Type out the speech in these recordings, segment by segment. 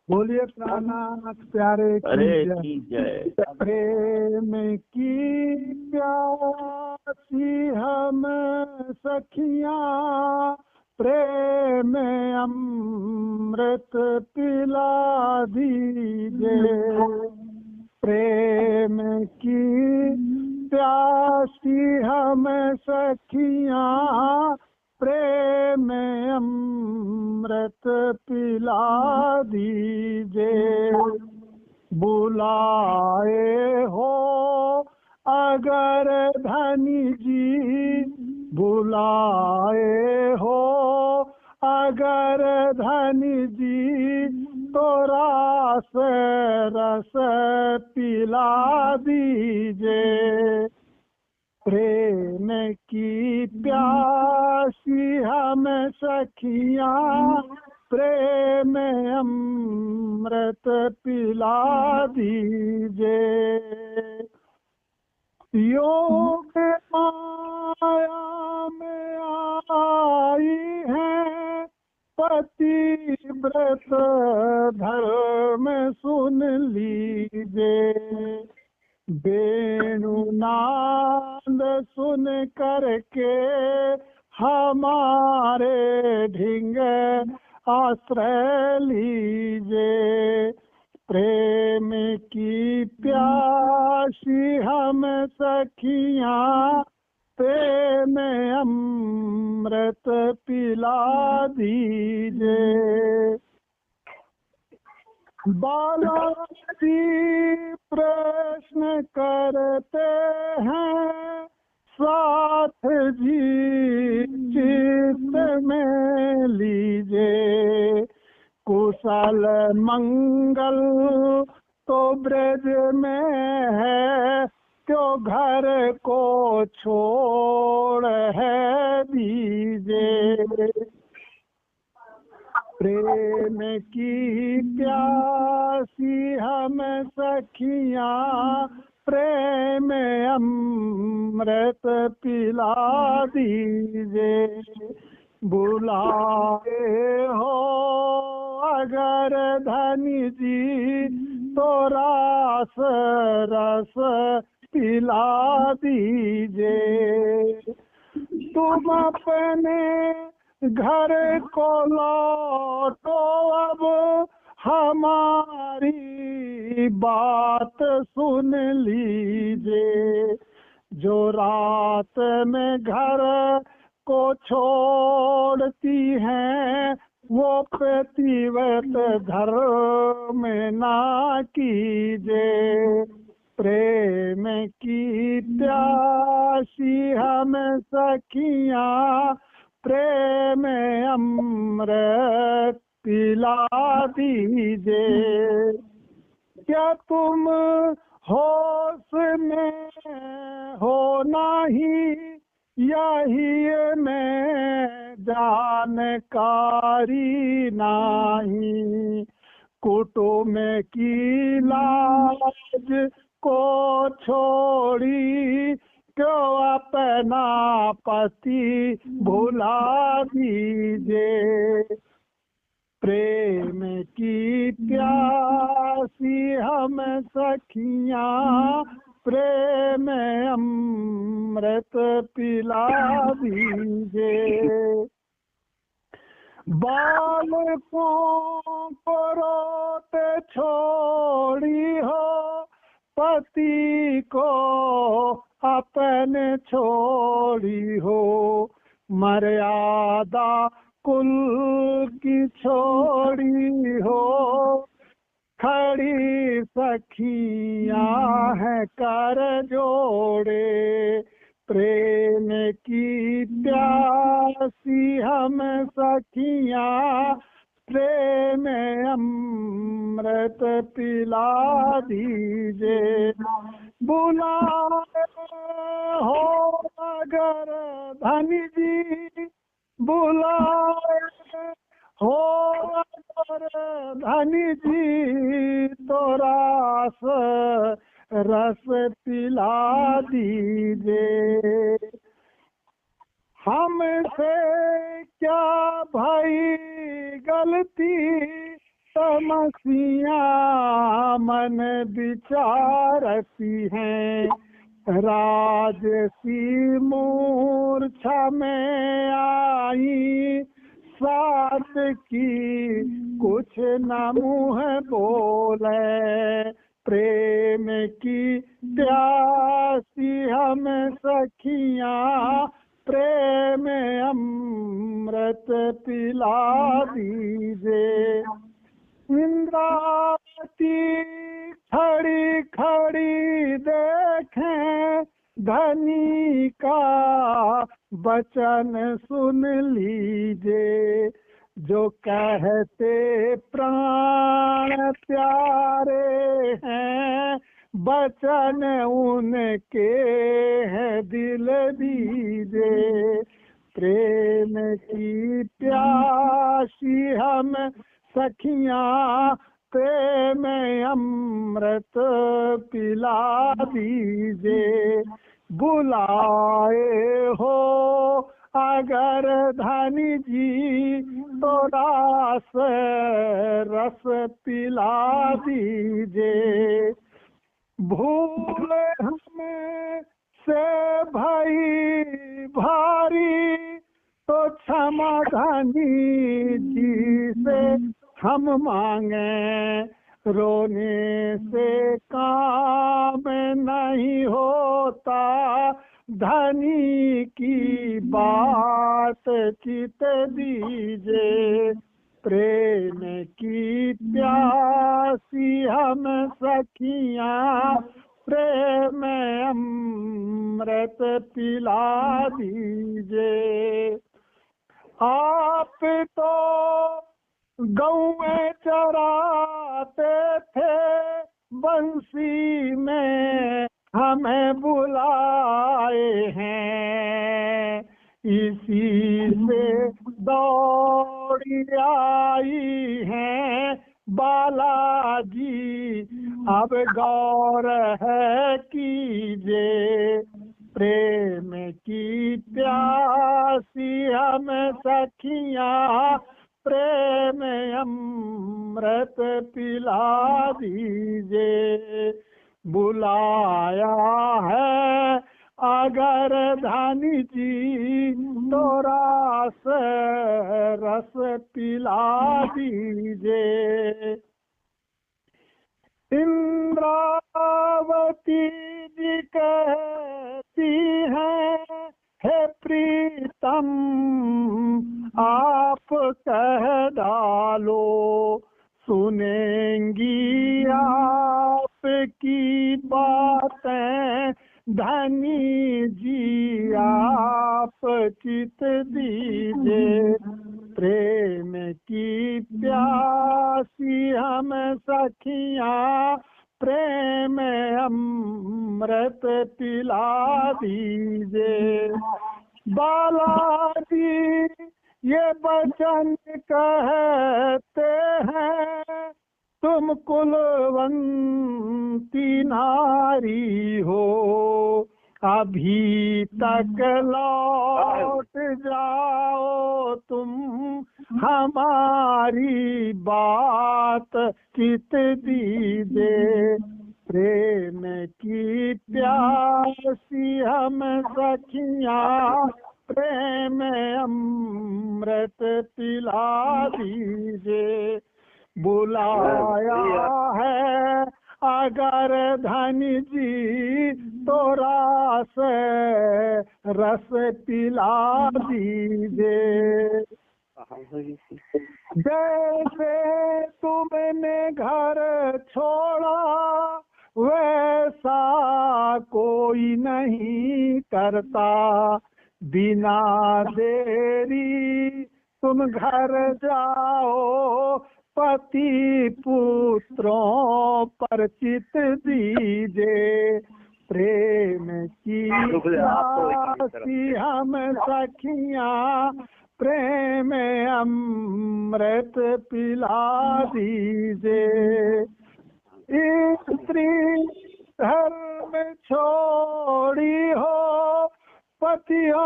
बोलिए प्राणनाथ प्यारे अरे की की जय। प्रेम की प्यासी हम सखियां, प्रेम अमृत पिला दीजिए। प्रेम की प्यासी हम सखियां, प्रेम अमृत पिला दीजिए। बुलाए हो अगर धनी जी, बुलाए हो अगर धनी जी, तो रास रस पिला दीजिए। प्रेम की प्यासी हम सखियां, प्रेम अमृत पिला दीजिए। योग माया में आई है, पति व्रत धर्म सुन लीजिए। वेणुनाद सुन करके हमारे ढिंग आश्रय लीजिए। प्रेम की प्यासी हम सखियां, प्रेम अमृत पिला दीजिए। बालाजी प्रश्न करते हैं, साथ जी चित्त में लीजिए। कुशल मंगल तो ब्रज में है, क्यों घर को छोड़ है दीजिए। प्रेम की प्यासी हम सखियां, प्रेम अमृत पिला दीजिए। बुलाए हो अगर धनी जी, तो रास रस पिला दीजिए। तुम अपने घर को लौटो अब, हमारी बात सुन लीजिए। जो रात में घर को छोड़ती हैं, वो प्रतिव्रत धर्म ना कीजिए। प्रेम की प्यासी हम सखियां, प्रेम अमृत पिला दीजिए। क्या तुम होश में हो नहीं, यही में जानकारी नहीं। कुटुंब की लाज को छोड़ी, क्यों अपना पति भुला दीजिए। प्रेम की प्यासी हम सखियां, प्रेम अमृत पिला दीजिए। बालकों को रोते छोड़ी हो, पति को अपने छोड़ी हो। मर्यादा कुल की छोड़ी हो, खड़ी सखियां है कर जोड़े। प्रेम की प्यासी हम सखियां, प्रेम अमृत पिला दीजिए। बुलाए हो अगर धनी जी, बुलाए हो अगर धनी जी, तो रास रस पिला दीजिए। हमसे क्या भाई गलती, तमसिया मन विचारती हैं, राजसी मूर्छा में आई, सात की कुछ न मुँह बोले, प्रेम की प्यासी हम सखियाँ, प्रेम अमृत पिला दीजिए। इंद्रावती खड़ी खड़ी देखें, धनी का वचन सुन लीजिए, जो कहते प्राण प्यारे हैं, वचन उनके हैं दिल दीजिए। प्रेम की प्यासी हम सखियाँ, प्रेम अमृत पिला दीजिए। बुलाए हो अगर धनी जी, तो रस पिला दीजिए। भूल हमें से भई भारी, तो क्षमा धनी जी से हम मांगे, रोने से काम नहीं होता, धनी की बात चित दीजिए। प्रेम की प्यासी हम सखियाँ, प्रेम अमृत पिला दीजिए। आप तो गौ में चराते थे, बंसी में हमें बुलाए हैं, इसी से दौड़ी आई हैं बालाजी, अब गौर है कीजिए। प्रेम की प्यासी हम सखियाँ, प्रेम अमृत पिला दीजिए। बुलाया है अगर धनी जी, तो रस पिला दीजिए। इंद्रावती जी कहती हैं, हे प्रीतम आप कह डालो, सुनेंगी आपकी बातें, धनी जी आप चित दीजिए। प्रेम की प्यासी हम सखियाँ, प्रेम अमृत पिला दीजिए। बालाजी ये वचन कहते हैं, तुम कुलवंती नारी हो, अभी तक लौट जाओ तुम, हमारी बात चित दीजिए। प्रेम की प्यासी हम सखियाँ, प्रेम अमृत पिला दीजिए। बुलाया है अगर धनी जी, तो रस पिला दीजिए। जैसे तुमने घर छोड़ा, वैसा कोई नहीं करता, बिना देरी तुम घर जाओ, पति पुत्रों पर चित दीजिए। प्रेम की प्यासी हम सखियाँ, प्रेम अमृत पिला दीजिए। स्त्री धर्म छोड़ी हो, पतियों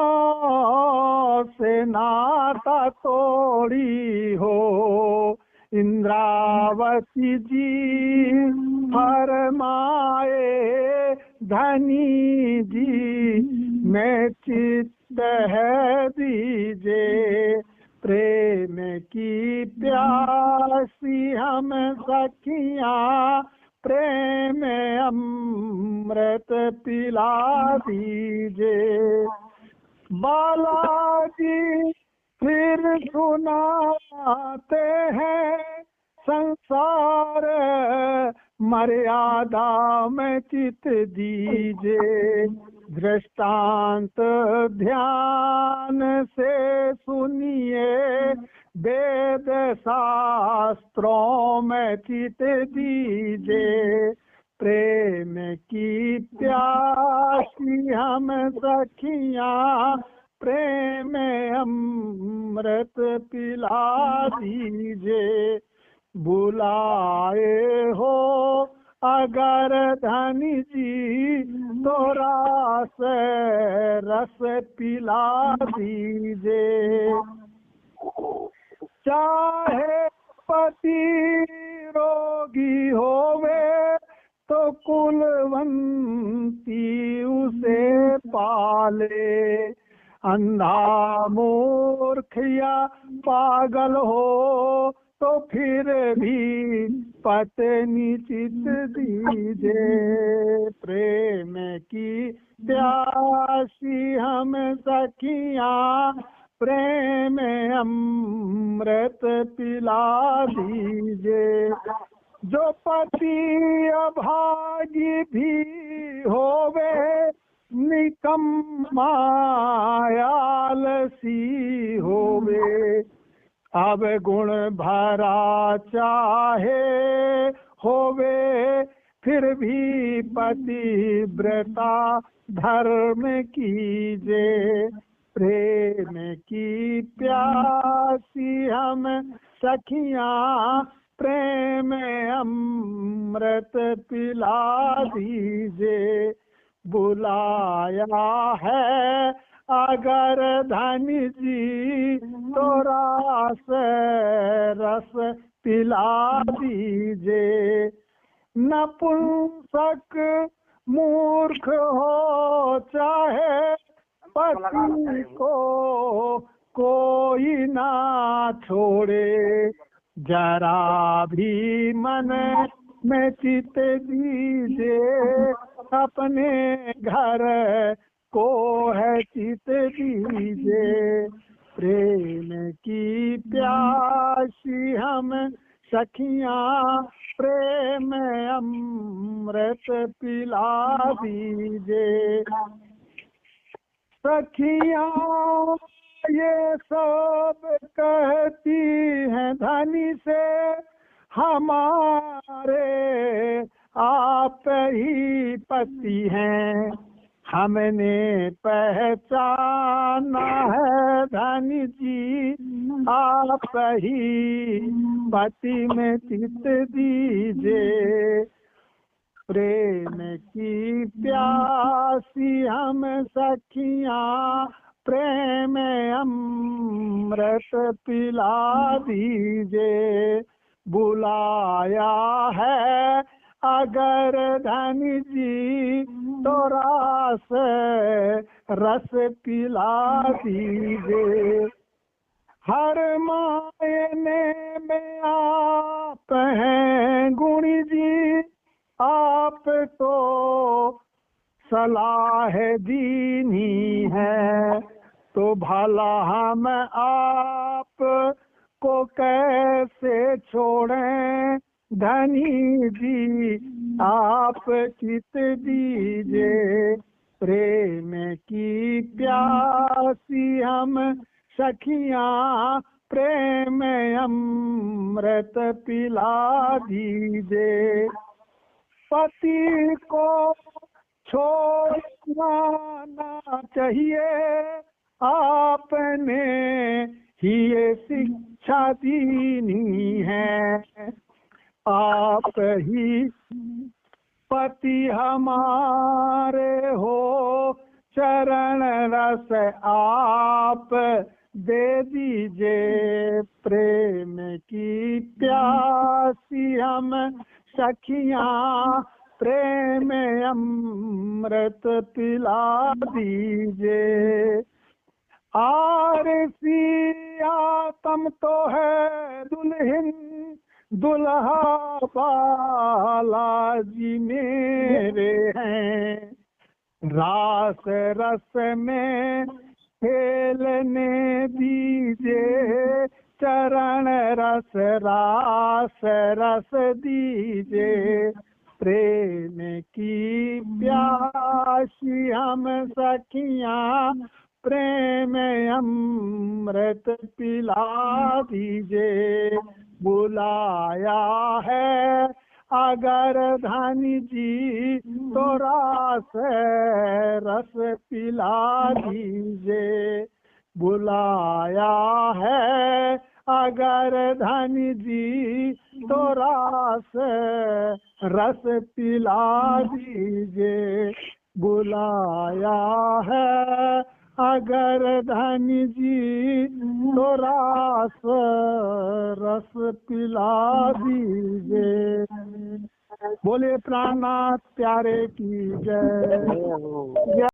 से नाता तोड़ी हो, इंद्रावती जी फरमाए धनी जी मैं चित्त है दीजे, प्रेम की प्यासी हम सखियां प्रेम अमृत पिला दीजे। बालाजी फिर सुनाते हैं संसार मर्यादा में चित दीजे, दृष्टांत ध्यान से सुनिए वेद शास्त्रों में चित दीजे, प्रेम की प्यासी हम सखियां प्रेम अमृत पिला दीजे। बुलाए हो अगर धनी जी तो रस पिला दीजे। चाहे पति रोगी होवे तो कुलवंती उसे पाले, अंधा मूर्ख या पागल हो तो फिर भी पत्नी चित दीजे, प्रेम की प्यासी हम सखियां प्रेम अमृत पिला दीजे। जो पति अभागी भी होवे निकम्मा आलसी होवे, अब गुण भरा चाहे होवे फिर भी पतिव्रता धर्म कीजे, प्रेम की प्यासी हम सखियां प्रेम अमृत पिला दीजे। बुलाया है अगर धनी जी तो रस पिला दीजे। नपुंसक मूर्ख हो चाहे पति को कोई ना छोड़े, जरा भी मन में चित दीजे अपने घर को है चित दीजे, प्रेम की प्यासी हम सखियां प्रेम अमृत पिला दीजे। सखियां ये सब कहती हैं धनी से हमारे आप ही पति हैं, हमने पहचाना है धनी जी आप ही पति में चित दीजे, प्रेम की प्यासी हम सखियां प्रेम अमृत पिला दीजे। बुलाया है अगर धनी जी तो रस पिला दीजे। हर मायने में आप हैं गुणी जी, आप तो सलाह दीनी है, तो भला हम आप को कैसे छोड़ें धनी जी आप चित दीजे, प्रेम की प्यासी हम सखियां प्रेम अमृत पिला दीजे। पति को छोड़ना ना चाहिए आपने ही ये शिक्षा दीनी है, आप ही पति हमारे हो चरण रस आप दे दीजिए, प्रेम की प्यासी हम सखियां, प्रेम अमृत पिला दीजिए। आरसिया तम तो है दुल्हन, दुल्हा बालाजी मेरे हैं। रास रस में खेलने दीजिए, चरण रस रास रस दीजिए। प्रेम की प्यासी हम सखियां, प्रेम अमृत पिला दीजिए। बुलाया है अगर धनी जी, तो रास रस पिला दीजिए। बुलाया है अगर धनी जी, तो रास रस पिला दीजिए। बुलाया है अगर धनी जी, तो रास रस पिला दीजिए। बोले प्राणनाथ प्यारे की जय।